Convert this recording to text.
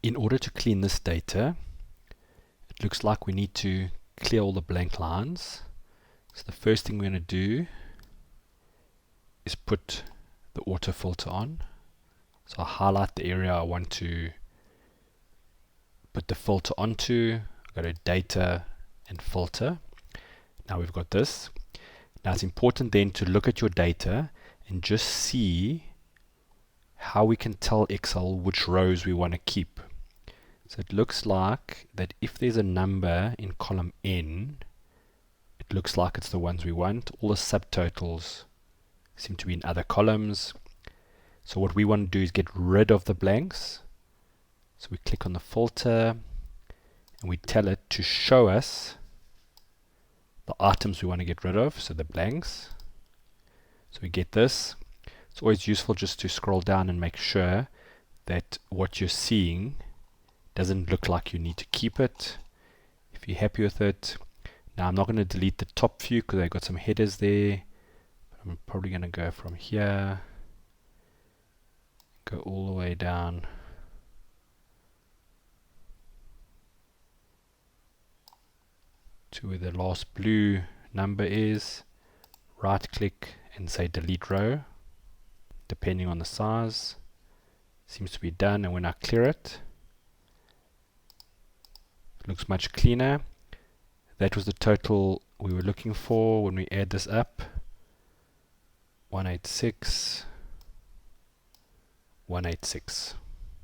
In order to clean this data, it looks like we need to clear all the blank lines. So the first thing we're going to do is put the auto filter on. So I'll highlight the area I want to put the filter onto. Go to data and filter. Now we've got this. Now it's important then to look at your data and just see how we can tell Excel which rows we want to keep. So it looks like that if there's a number in column N, it looks like it's the ones we want. All the subtotals seem to be in other columns. So what we want to do is get rid of the blanks. So we click on the filter and we tell it to show us the items we want to get rid of, so the blanks. So we get this. It's always useful just to scroll down and make sure that what you're seeing doesn't look like you need to keep it. If you're happy with it. Now I'm not going to delete the top few because I've got some headers there. But I'm probably going to go from here, go all the way down to where the last blue number is, right click and say delete row, depending on the size. Seems to be done, and when I clear it, it looks much cleaner. That was the total we were looking for when we add this up. 186, 186.